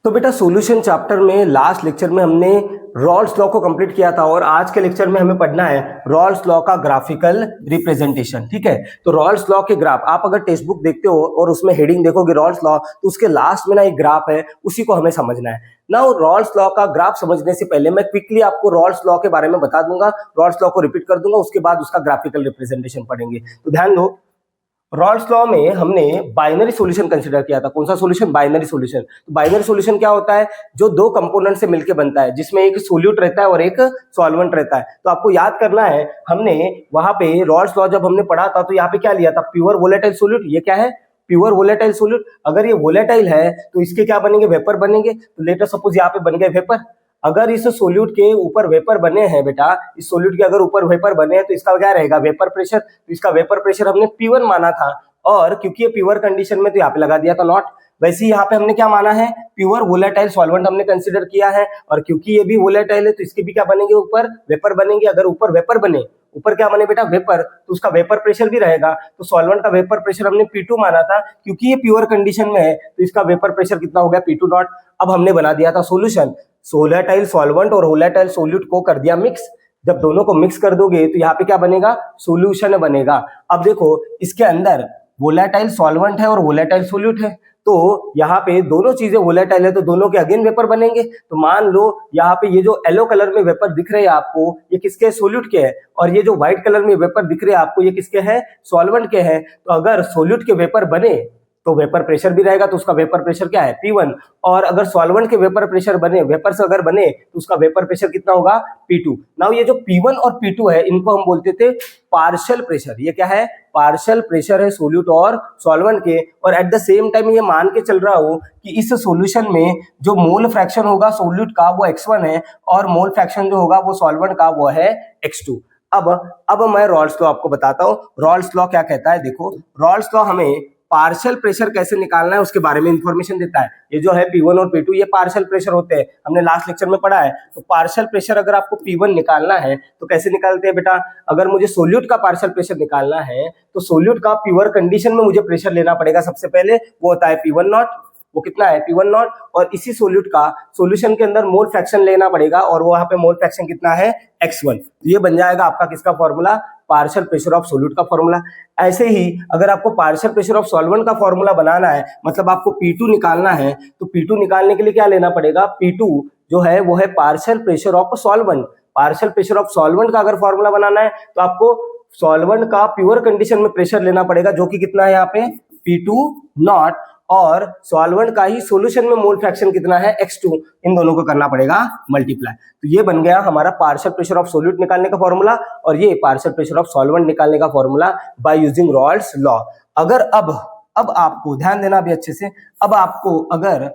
तो बेटा solution chapter में लास्ट लेक्चर में हमने रॉल्स लॉ को कंप्लीट किया था और आज के लेक्चर में हमें पढ़ना है रॉल्स लॉ का ग्राफिकल रिप्रेजेंटेशन। ठीक है, तो रॉल्स लॉ के ग्राफ आप अगर टेक्स्ट बुक देखते हो और उसमें हेडिंग देखोगे रॉल्स लॉ, तो उसके लास्ट में ना एक ग्राफ है, उसी को हमें समझना है ना। रॉल्स लॉ का ग्राफ समझने से पहले मैं क्विकली आपको रॉल्स लॉ के बारे में बता दूंगा, रॉल्स लॉ को रिपीट कर दूंगा, उसके बाद उसका ग्राफिकल रिप्रेजेंटेशन पढ़ेंगे। तो ध्यान दो, रॉल्स लॉ में हमने बाइनरी सॉल्यूशन कंसीडर किया था। कौन सा सॉल्यूशन? Binary solution. तो बाइनरी सॉल्यूशन क्या होता है? जो दो कंपोनेंट से मिलकर बनता है, जिसमें एक सोल्यूट रहता है और एक सॉल्वेंट रहता है। तो आपको याद करना है, हमने वहां पे रॉल्स लॉ जब हमने पढ़ा था तो यहाँ पे क्या लिया था? Pure volatile solute. ये क्या है? Pure volatile solute. अगर ये वोलेटाइल है तो इसके क्या बनेंगे? वेपर बनेंगे। तो लेटर सपोज यहाँ पे बन गए वेपर। अगर इस सोल्यूट के ऊपर वेपर बने हैं बेटा, इस सोल्यूट के अगर ऊपर वेपर बने हैं तो इसका क्या रहेगा? Vapour pressure. तो इसका वेपर प्रेशर हमने P1 माना था, और क्योंकि ये प्योर कंडीशन में तो यहाँ पे लगा दिया था नॉट। वैसे ही यहाँ पे हमने क्या माना है? प्योर वोलेटाइल सॉल्वेंट हमने कंसीडर किया है, और क्योंकि ये भी वोलेटाइल है तो इसके भी क्या बनेंगे? ऊपर वेपर बनेंगे। अगर ऊपर वेपर बने, ऊपर क्या बने बेटा? वेपर, तो उसका वेपर प्रेशर भी रहेगा। तो सॉल्वेंट का वेपर प्रेशर हमने P2 माना था, क्योंकि ये प्योर कंडीशन में है तो इसका वेपर प्रेशर कितना हो गया? P2 not. अब हमने बना दिया था सोल्यूशन, वोलेटाइल सॉल्वेंट और वोलेटाइल सोल्यूट को कर दिया मिक्स। जब दोनों को मिक्स कर दोगे तो यहाँ पे क्या बनेगा? सॉल्यूशन बनेगा। अब देखो, इसके अंदर वोलेटाइल सॉल्वेंट है और वोलेटाइल सोल्यूट है, तो यहाँ पे दोनों चीजें वोलेटाइल है तो दोनों के अगेन वेपर बनेंगे। तो मान लो यहाँ पे ये जो येलो कलर में वेपर दिख रहे हैं आपको, ये किसके? सोल्यूट के हैं। और ये जो व्हाइट कलर में वेपर दिख रहे हैं आपको, ये किसके हैं? सॉल्वेंट के हैं। तो अगर सोल्यूट के वेपर बने तो वेपर प्रेशर भी रहेगा, तो उसका वेपर प्रेशर क्या है? P1। और अगर सॉल्वेंट के वेपर प्रेशर बने, वेपर से अगर बने, तो उसका वेपर प्रेशर कितना होगा? P2। नाउ ये जो P1 और P2 है, इनको हम बोलते थे पार्शियल प्रेशर। ये क्या है? पार्शियल प्रेशर है सोल्यूट और सॉल्वेंट के। और एट द सेम टाइम ये मान के चल रहा हो कि इस सॉल्यूशन में जो मोल फ्रैक्शन होगा सोल्यूट का वो x1 है, और मोल फ्रैक्शन जो होगा वो सॉल्वेंट का वो है x2। अब मैं रॉल्स लॉ आपको बताता हूँ। रॉल्स लॉ क्या कहता है? देखो, रॉल्स लॉ हमें पार्शियल प्रेशर कैसे निकालना है उसके बारे में इंफॉर्मेशन देता है। ये जो है P1 और P2, ये पार्शियल प्रेशर होते हैं, हमने लास्ट लेक्चर में पढ़ा है। तो पार्शियल प्रेशर अगर आपको P1 निकालना है तो कैसे निकालते हैं बेटा? अगर मुझे सोल्यूट का पार्शियल प्रेशर निकालना है तो सोल्यूट का प्योर कंडीशन में मुझे प्रेशर लेना पड़ेगा। सबसे पहले वो होता है P1 नॉट। वो कितना है? P1 not. और इसी सोल्यूट का सोल्यूशन के अंदर मोल फ्रैक्शन लेना पड़ेगा, और वो वहां पे मोल फ्रैक्शन कितना है? x1। ये बन जाएगा आपका किसका formula? Partial pressure of solute का फॉर्मूला। ऐसे ही अगर आपको पार्शियल प्रेशर ऑफ सॉल्वेंट का फॉर्मूला बनाना है, मतलब आपको P2 निकालना है, तो P2 निकालने के लिए क्या लेना पड़ेगा? P2 जो है वो है partial pressure of solvent. Partial pressure of solvent का अगर फॉर्मूला बनाना है तो आपको सॉल्वेंट का प्योर कंडीशन में प्रेशर लेना पड़ेगा, जो कि कितना है यहाँ पे? P2 not. और सॉल्वेंट का ही सॉल्यूशन में मोल फ्रैक्शन कितना है? x2। इन दोनों को करना पड़ेगा मल्टीप्लाई। तो ये बन गया हमारा पार्शियल प्रेशर ऑफ सोल्यूट निकालने का फॉर्मूला, और ये पार्शियल प्रेशर ऑफ सॉल्वेंट निकालने का formula by using Rawls law. अगर अब आपको ध्यान देना भी अच्छे से, अब आपको अगर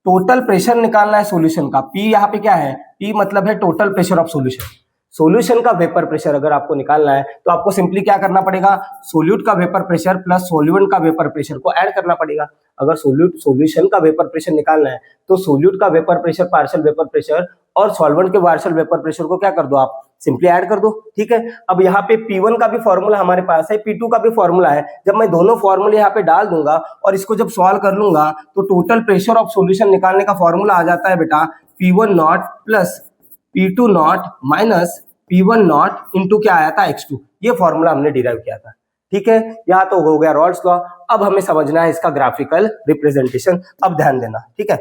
टोटल प्रेशर निकालना है सॉल्यूशन का, P यहाँ पे क्या है? P मतलब है total pressure of solution. Solution का वेपर प्रेशर अगर आपको निकालना है तो आपको सिंपली क्या करना पड़ेगा? सोल्यूट का वेपर प्रेशर प्लस सॉल्वेंट का वेपर प्रेशर को ऐड करना पड़ेगा। अगर सॉल्यूशन का वेपर प्रेशर निकालना है तो सोल्यूट का vapour pressure, partial vapour pressure, और सॉल्वेंट के पार्शियल वेपर प्रेशर को क्या कर दो? आप सिंपली ऐड कर दो। ठीक है, अब यहाँ पे P1 का भी फॉर्मूला हमारे पास है, P2 का भी फॉर्मूला है। जब मैं दोनों फॉर्मूले यहाँ पे डाल दूंगा और इसको जब सॉल्व कर लूंगा तो टोटल प्रेशर ऑफ सॉल्यूशन निकालने का फॉर्मूला आ जाता है बेटा P1 naught plus P2 naught minus P1 not into क्या आया था? x2। ये फॉर्मूला हमने डिराइव किया था। ठीक है, यहाँ तो हो गया रॉल्स लॉ। अब हमें समझना है इसका ग्राफिकल रिप्रेजेंटेशन। अब ध्यान देना, ठीक है।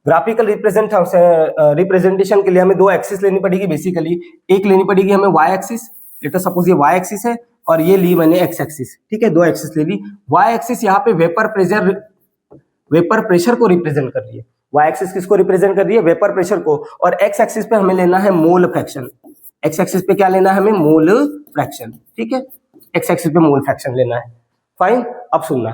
ग्राफिकल रिप्रेजेंटेशन के लिए हमें दो एक्सिस लेनी पड़ेगी बेसिकली। एक लेनी पड़ेगी हमें y axis, let us suppose ये y एक्सिस है, और ये ली मैंने x एक्सिस। ठीक है, दो एक्सिस ले ली। y एक्सिस यहाँ पे वेपर प्रेशर को रिप्रेजेंट कर रही है। y एक्सिस किसको रिप्रेजेंट कर रही है? वेपर प्रेशर को। और x एक्सिस पे हमें लेना है मोल फ्रैक्शन। x एक्सिस पे क्या लेना है हमें? Mole fraction. ठीक है, x एक्सिस पे मोल फ्रैक्शन लेना है। फाइन, अब सुनना,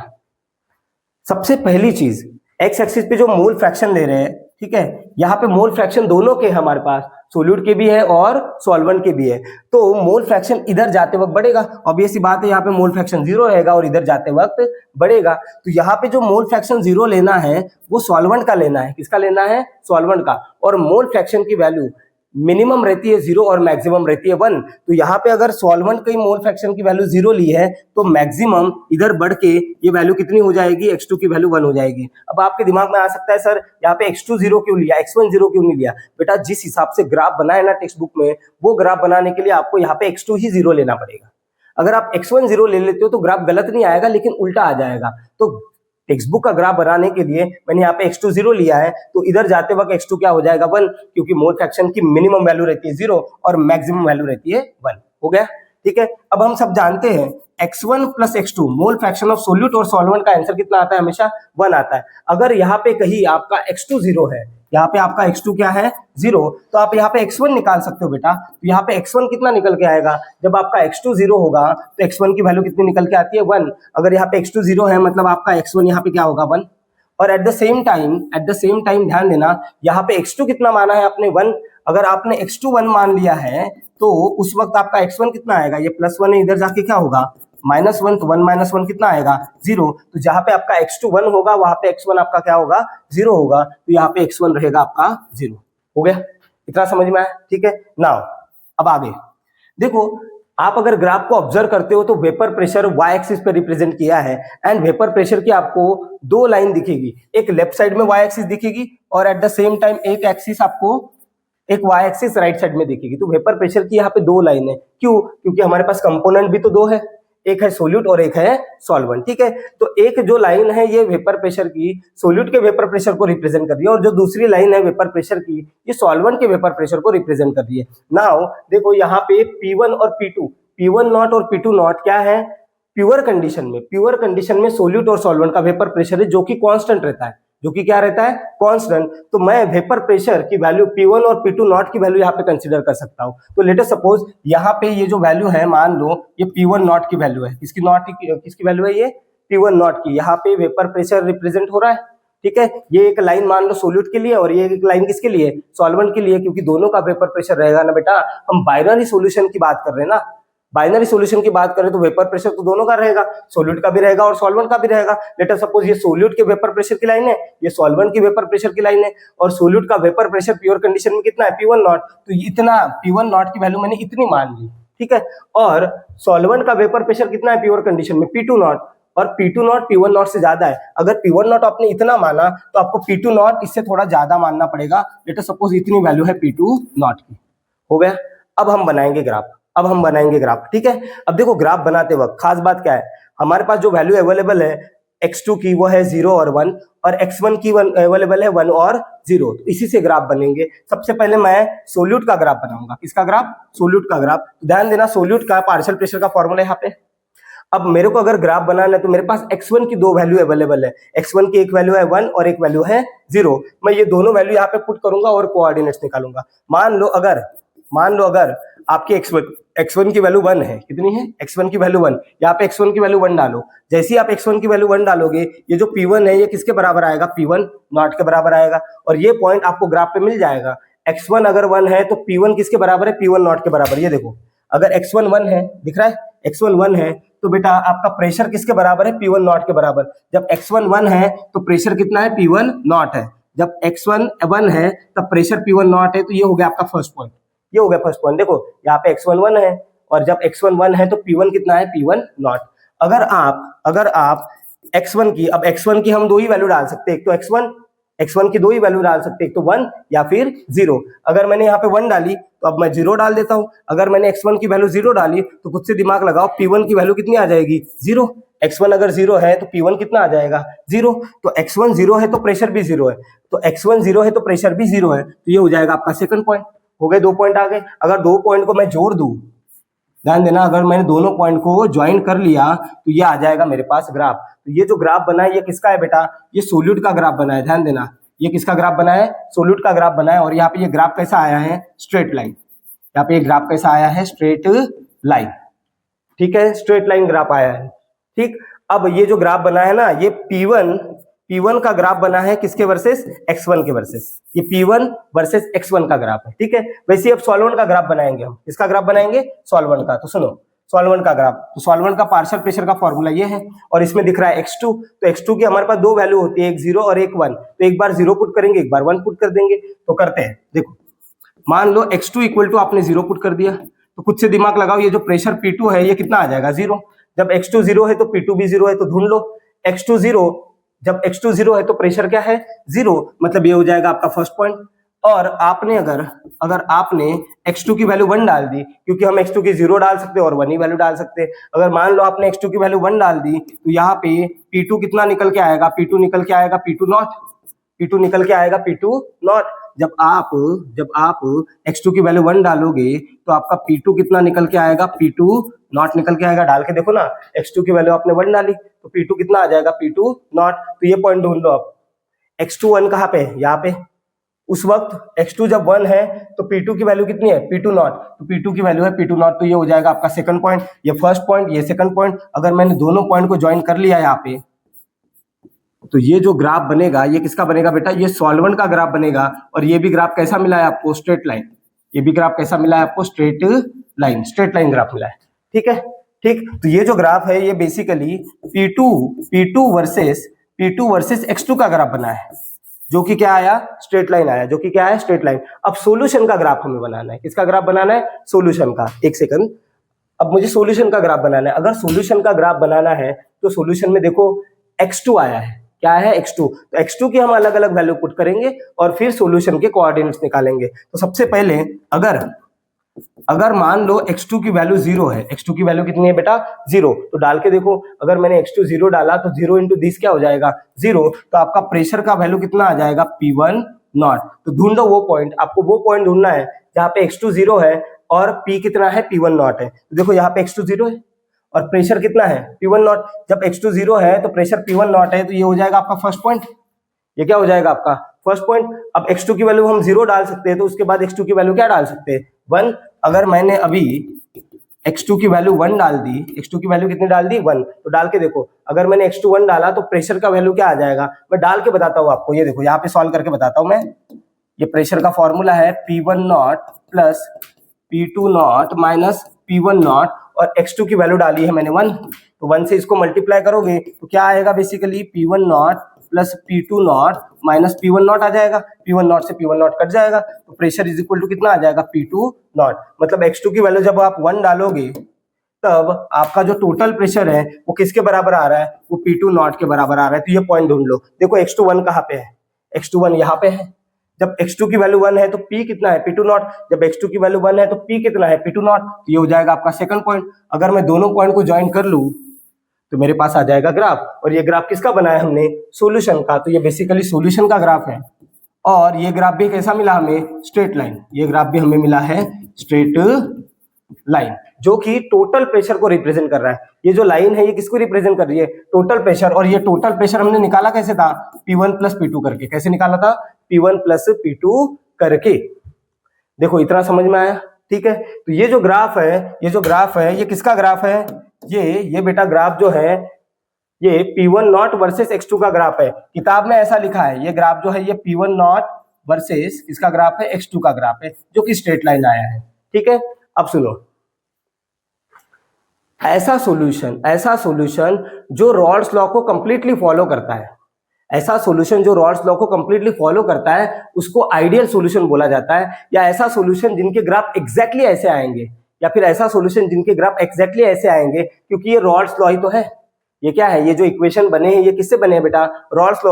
सबसे पहली चीज x एक्सिस पे जो मोल फ्रैक्शन ले रहे हैं, ठीक है, यहाँ पे मोल फ्रैक्शन दोनों के हमारे पास, सोल्यूट के भी है और सॉल्वेंट के भी है। तो मोल फ्रैक्शन इधर जाते वक्त बढ़ेगा, ऑब्वियस सी बात है, यहाँ पे मोल फ्रैक्शन 0 रहेगा और इधर जाते वक्त बढ़ेगा। तो यहाँ पे जो मोल फ्रैक्शन 0 लेना है वो सॉल्वेंट का लेना है। किसका लेना है? सॉल्वेंट का। और मोल फ्रैक्शन की वैल्यू मिनिमम रहती है 0 और मैक्सिमम रहती है 1। तो यहाँ पे अगर सॉल्वेंट की मोल फ्रैक्शन की वैल्यू 0 ली है तो मैक्सिमम इधर बढ़ के ये वैल्यू कितनी हो जाएगी, x2 की वैल्यू 1 हो जाएगी। अब आपके दिमाग में आ सकता है सर यहाँ पे x2 0 क्यों लिया, x1 0 क्यों नहीं लिया? बेटा जिस हिसाब से ग्राफ बनाया ना टेक्स्ट बुक में, वो ग्राफ बनाने के लिए आपको यहाँ पे x2 ही 0 लेना पड़ेगा। अगर आप x1 0 ले लेते हो तो ग्राफ गलत नहीं आएगा लेकिन उल्टा आ जाएगा। तो टेक्स्ट बुक का ग्राफ बनाने के लिए मैंने यहाँ पे x2 0 लिया है, तो इधर जाते वक्त x2 क्या हो जाएगा 1, क्योंकि मोल फ्रैक्शन की मिनिमम वैल्यू रहती है 0 और मैक्सिमम वैल्यू रहती है 1। हो गया, ठीक है। अब हम सब जानते हैं x1 plus x2 mole fraction of solute और सॉल्वेंट का आंसर कितना आता है, हमेशा 1 आता है। अगर यहाँ पे कहीं आपका x2 0 है, यहाँ पे आपका x2 क्या है 0, तो आप यहाँ पे x1 निकाल सकते हो बेटा। तो यहाँ पे x1 कितना निकल के आएगा, जब आपका x2 0 होगा तो x1 की वैल्यू कितनी निकल के आती है 1। अगर यहाँ पे x2 0 है मतलब आपका x1 यहाँ पे क्या होगा 1। और एट द सेम टाइम ध्यान देना, यहाँ पे x2 कितना माना है आपने 1। अगर आपने x2 1 मान लिया है तो उस वक्त आपका x1 कितना आएगा, ये +1 है, इधर जाके क्या होगा -1, तो 1 - 1 कितना आएगा 0। तो जहां पे आपका x2 1 होगा वहां पे x1 आपका क्या होगा 0 होगा, तो यहाँ पे x1 रहेगा आपका 0। हो गया, इतना समझ में आया, ठीक है। नाउ अब आगे देखो, आप अगर ग्राफ को ऑब्जर्व करते हो तो वेपर प्रेशर y एक्सिस पे रिप्रेजेंट किया है एंड वेपर प्रेशर की आपको दो लाइन दिखेगी, एक लेफ्ट साइड में y एक्सिस दिखेगी और एट द सेम टाइम एक एक्सिस आपको एक y एक्सिस राइट साइड में दिखेगी। तो वेपर प्रेशर की यहाँ पे दो लाइन है, क्यों? क्योंकि हमारे पास कंपोनेंट भी तो दो है, एक है सोल्यूट और एक है सॉल्वेंट, ठीक है। तो एक जो लाइन है ये वेपर प्रेशर की सोल्यूट के वेपर प्रेशर को रिप्रेजेंट कर रही है और जो दूसरी लाइन है वेपर प्रेशर की ये सॉल्वेंट के वेपर प्रेशर को रिप्रेजेंट कर रही है। नाउ देखो यहाँ पे P1 और P2, P1 नॉट और P2 नॉट क्या है, प्योर कंडीशन में सोल्यूट और सॉल्वेंट का वेपर प्रेशर है जो कि कांस्टेंट रहता है, जो कि क्या रहता है कांस्टेंट। तो मैं वेपर प्रेशर की वैल्यू P1 और P2 नॉट की वैल्यू यहाँ पे कंसीडर कर सकता हूँ। तो लेट अस सपोज यहाँ पे ये जो वैल्यू है मान लो ये P1 नॉट की वैल्यू है, किसकी वैल्यू है ये P1 नॉट की। यहाँ पे वेपर प्रेशर रिप्रेजेंट हो रहा है, ठीक है। ये एक लाइन मान लो सोल्यूट के लिए और ये एक लाइन किसके लिए, सॉल्वेंट के लिए, क्योंकि दोनों का वेपर प्रेशर रहेगा ना बेटा। हम बाइनरी सोल्यूशन की बात कर रहे हैं ना, बाइनरी सॉल्यूशन की बात करें तो वेपर प्रेशर तो दोनों का रहेगा, सोल्यूट का भी रहेगा और सॉल्वेंट का भी रहेगा। लेट अस सपोज ये सोल्यूट के वेपर प्रेशर की लाइन है, ये सॉल्वेंट की वेपर प्रेशर की लाइन है और सोल्यूट का वेपर प्रेशर प्योर कंडीशन में कितना है P1 नॉट। तो इतना P1 नॉट की वैल्यू मैंने इतनी मान ली, ठीक है। और सॉल्वेंट का वेपर प्रेशर कितना है प्योर कंडीशन में P2 नॉट, और P2 नॉट P1 नॉट से ज्यादा है। अगर P1 नॉट आपने इतना माना तो आपको P2 नॉट इससे थोड़ा ज्यादा मानना पड़ेगा। लेट अस सपोज इतनी वैल्यू है P2 नॉट की। हो गया, अब हम बनाएंगे ग्राफ, ठीक है। अब देखो ग्राफ बनाते वक्त खास बात क्या है, हमारे पास जो वैल्यू अवेलेबल है x2 की वो है 0 और 1 और x1 की अवेलेबल है 1 और 0। तो इसी से ग्राफ बनेंगे। सबसे पहले मैं सोल्यूट का ग्राफ बनाऊंगा, किसका ग्राफ, सोल्यूट का ग्राफ। तो ध्यान देना सोल्यूट का पार्शियल प्रेशर का फॉर्मूला यहाँ पे। अब मेरे को अगर ग्राफ बनाना है तो मेरे पास x1 की दो वैल्यू अवेलेबल है, x1 की एक वैल्यू है 1 और एक वैल्यू है 0। मैं ये दोनों वैल्यू यहाँ पे पुट करूंगा और कोऑर्डिनेट्स निकालूंगा। मान लो अगर आपकी x1 की वैल्यू 1 है, कितनी है x1 की वैल्यू 1, यहाँ पे x1 की वैल्यू 1 डालो। जैसे ही आप x1 की वैल्यू 1 डालोगे ये जो P1 है ये किसके बराबर आएगा, P1 नॉट के बराबर आएगा और ये पॉइंट आपको ग्राफ पे मिल जाएगा। x1 अगर 1 है तो P1 किसके बराबर है, P1 नॉट के बराबर। ये देखो अगर x1 1 है, दिख रहा है x1 1 है तो बेटा आपका प्रेशर किसके बराबर है, P1 नॉट के बराबर। जब x1 1 है तो प्रेशर कितना है, P1 नॉट है। जब x1 1 है तब प्रेशर P1 नॉट है। तो ये हो गया आपका फर्स्ट पॉइंट, ये हो गया फर्स्ट पॉइंट। देखो यहाँ पे x1 1 है और जब x1 1 है तो P1 कितना है, P1 नॉट। अगर आप x1 की, अब x1 की हम दो ही वैल्यू डाल सकते हैं, एक तो x1 की दो ही वैल्यू डाल सकते हैं, एक तो 1 या फिर 0। अगर मैंने यहाँ पे 1 डाली तो अब मैं 0 डाल देता हूँ। अगर मैंने x1 की वैल्यू 0 डाली तो खुद से दिमाग लगाओ P1 की वैल्यू कितनी आ जाएगी, 0। x1 अगर 0 है तो P1 कितना आ जाएगा, 0। तो x1 0 है तो प्रेशर भी 0 है, तो x1 0 है तो प्रेशर भी 0 है। तो ये हो जाएगा आपका सेकंड पॉइंट। हो गए, 2 पॉइंट आ गए। अगर 2 पॉइंट को मैं जोड़ दूं, ध्यान देना, अगर मैंने दोनों पॉइंट को ज्वाइन कर लिया तो ये आ जाएगा मेरे पास ग्राफ। तो ये जो ग्राफ बना है ये किसका है बेटा, ये सोल्यूट का ग्राफ बना है। ध्यान देना ये किसका ग्राफ बना है, सोल्यूट का ग्राफ बना है। और यहाँ पे ये ग्राफ कैसा आया है, स्ट्रेट लाइन। यहाँ पे ये ग्राफ कैसा आया है, स्ट्रेट लाइन, ठीक है, स्ट्रेट लाइन ग्राफ आया है, ठीक। अब ये जो ग्राफ बना है ना ये P1 का ग्राफ बना है किसके वर्सेस, x1 के वर्सेस। ये P1 वर्सेस x1 का ग्राफ है, ठीक है। वैसे अब सॉल्वेंट का ग्राफ बनाएंगे हम, इसका ग्राफ बनाएंगे सॉल्वेंट का। तो सुनो सॉल्वेंट का ग्राफ, तो सॉल्वेंट का पार्शियल प्रेशर का फॉर्मूला ये है और इसमें दिख रहा है x2। तो x2 की हमारे पास दो वैल्यू होती है, एक 0 और एक 1। तो एक बार 0 पुट करेंगे, एक बार 1 पुट कर देंगे। तो करते हैं, देखो मान लो x2 इक्वल टू आपने 0 पुट कर दिया, तो खुद से दिमाग लगाओ, ये जो प्रेशर P2 है ये कितना आ जाएगा 0। जब x2 0 है तो P2 भी 0 है, तो ढूंढ लो x2 0। जब x2 0 है तो प्रेशर क्या है 0, मतलब ये हो जाएगा आपका फर्स्ट पॉइंट। और आपने अगर आपने x2 की वैल्यू 1 डाल दी, क्योंकि हम x2 की 0 डाल सकते हैं और 1 ही वैल्यू डाल सकते हैं। अगर मान लो आपने x2 की वैल्यू 1 डाल दी, तो यहाँ पे P2 कितना निकल के आएगा, P2 निकल के आएगा P2 नॉट, P2 निकल के आएगा P2 नॉट। जब आप x2 की वैल्यू 1 डालोगे तो आपका P2 कितना निकल के आएगा, P2 नॉट निकल के आएगा। डाल के देखो ना, x2 की वैल्यू आपने 1 डाली तो P2 कितना आ जाएगा, P2 नॉट। तो ये पॉइंट ढूंढ लो आप, x2 1 कहाँ पे है, यहाँ पे। उस वक्त x2 जब 1 है तो P2 की वैल्यू कितनी है, P2 नॉट, तो P2 की वैल्यू है P2 नॉट। तो ये हो जाएगा आपका सेकंड पॉइंट, ये फर्स्ट पॉइंट, ये सेकंड पॉइंट। अगर मैंने दोनों पॉइंट को ज्वाइन कर लिया यहाँ पे, तो ये जो ग्राफ बनेगा ये किसका बनेगा बेटा, ये सॉल्वेंट का ग्राफ बनेगा। और ये भी ग्राफ कैसा मिला है आपको, स्ट्रेट लाइन। ये भी ग्राफ कैसा मिला है आपको, स्ट्रेट लाइन ग्राफ मिला है। ठीक है, ठीक। तो ये जो ग्राफ है ये बेसिकली P2 वर्सेस x2 का ग्राफ बना है, जो कि क्या आया, स्ट्रेट लाइन आया, जो कि क्या है, स्ट्रेट लाइन। अब सॉल्यूशन का ग्राफ हमें बनाना है। किसका ग्राफ बनाना है, सॉल्यूशन का। एक सेकंड, अब मुझे सॉल्यूशन का ग्राफ बनाना है। अगर सॉल्यूशन का ग्राफ बनाना है तो सॉल्यूशन में देखो x2 आया है, क्या है, x2। तो x2 की हम अलग अलग वैल्यू पुट करेंगे और फिर सॉल्यूशन के कोऑर्डिनेट्स निकालेंगे। तो सबसे पहले अगर मान लो x2 की वैल्यू 0 है, x2 की वैल्यू कितनी है बेटा, 0, तो डाल के देखो। अगर मैंने x2 0 डाला तो 0 इंटू दिस क्या हो जाएगा, 0। तो आपका प्रेशर का वैल्यू कितना आ जाएगा, P1 नॉट। तो ढूंढो वो पॉइंट, आपको वो पॉइंट ढूंढना है जहां पे x2 0 है और P कितना है, P1 नॉट है। तो देखो यहाँ पे x2 0 है और प्रेशर कितना है, P1 नॉट। जब x2 0 है तो प्रेशर P1 नॉट है, तो ये हो जाएगा आपका फर्स्ट पॉइंट। ये क्या हो जाएगा आपका फर्स्ट पॉइंट। अब x2 की वैल्यू हम 0 डाल सकते हैं, तो उसके बाद x2 की वैल्यू क्या डाल सकते हैं, 1। अगर मैंने अभी x2 की वैल्यू 1 डाल दी, x2 की वैल्यू कितनी डाल दी, 1, तो डाल के देखो। अगर मैंने x2 1 डाला तो प्रेशर का वैल्यू क्या आ जाएगा, मैं डाल के बताता हूँ आपको। ये देखो यहाँ पे सॉल्व करके बताता हूँ मैं। ये प्रेशर का फॉर्मूला है P1 naught plus P2 naught minus P1 not, और x2 की वैल्यू डाली है मैंने 1, तो 1 से इसको मल्टीप्लाई करोगे तो क्या आएगा, basically P1 naught plus P2 naught minus P1 naught आ जाएगा। P1 नॉट से P1 नॉट कट जाएगा, तो प्रेशर इज इक्वल टू कितना आ जाएगा, P2 नॉट। मतलब x2 की वैल्यू जब आप 1 डालोगे तब आपका जो टोटल प्रेशर है वो किसके बराबर आ रहा है, वो P2 नॉट के बराबर आ रहा है। तो ये पॉइंट ढूंढ लो। देखो x2 1 कहाँ पे है, x2 1 यहाँ पे है। जब x2 की वैल्यू 1 है तो P कितना है, P2 नॉट। जब x2 की वैल्यू 1 है तो P कितना है, P2 नॉट। तो ये हो जाएगा आपका सेकंड पॉइंट। अगर मैं दोनों पॉइंट को ज्वाइन कर लूं तो मेरे पास आ जाएगा ग्राफ। और ये ग्राफ किसका बनाया हमने, सॉल्यूशन का। तो ये बेसिकली सॉल्यूशन का ग्राफ है। और ये ग्राफ भी कैसा मिला हमें, स्ट्रेट लाइन। ये ग्राफ भी हमें मिला है स्ट्रेट लाइन, जो कि टोटल प्रेशर को रिप्रेजेंट कर रहा है। ये जो लाइन है ये किसको रिप्रेजेंट कर रही है, टोटल प्रेशर। और ये टोटल प्रेशर हमने निकाला कैसे था, P1 प्लस P2 करके। कैसे निकाला था, P1 प्लस P2 करके। देखो इतना समझ में आया, ठीक है। तो ये जो ग्राफ है ये किसका ग्राफ है, ये बेटा ग्राफ जो है ये P1 नॉट वर्सेस x2 का ग्राफ है। किताब में ऐसा लिखा है, ये ग्राफ जो है ये P1 नॉट वर्सेस इसका ग्राफ है, x2 का ग्राफ है, जो कि स्ट्रेट लाइन आया है। ठीक है, अब सुनो, ऐसा सॉल्यूशन जो रॉल्स लॉ को कंप्लीटली फॉलो करता है, ऐसा सॉल्यूशन जो रॉल्स लॉ को कंप्लीटली फॉलो करता है उसको आइडियल सॉल्यूशन बोला जाता है। या ऐसा सॉल्यूशन जिनके ग्राफ एग्जैक्टली ऐसे आएंगे, या फिर ऐसा सॉल्यूशन जिनके ग्राफ एग्जैक्टली ऐसे आएंगे, क्योंकि ये रॉल्स लॉ ही तो है। ये क्या है, ये जो इक्वेशन बने हैं ये किससे बने हैं बेटा, रॉल्स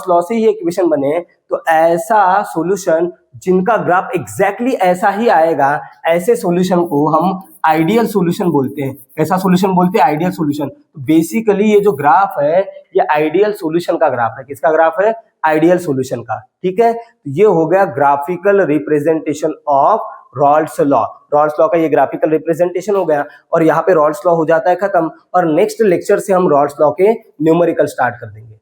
लॉ से ही इक्वेशन बने हैं। तो ऐसा सॉल्यूशन जिनका ग्राफ एग्जैक्टली ऐसा ही आएगा, ऐसे सॉल्यूशन को हम आइडियल सॉल्यूशन बोलते हैं। कैसा सॉल्यूशन बोलते हैं, आइडियल सॉल्यूशन। तो बेसिकली ये जो ग्राफ है ये आइडियल सॉल्यूशन का ग्राफ है। किसका ग्राफ है, आइडियल सॉल्यूशन का। ठीक है, तो ये हो गया graphical representation of Rawls law. Rawls law का ये ग्राफिकल रिप्रेजेंटेशन हो गया, और यहाँ पे रॉल्स लॉ हो जाता है खत्म। और नेक्स्ट लेक्चर से हम रॉल्स लॉ के न्यूमेरिकल स्टार्ट कर देंगे।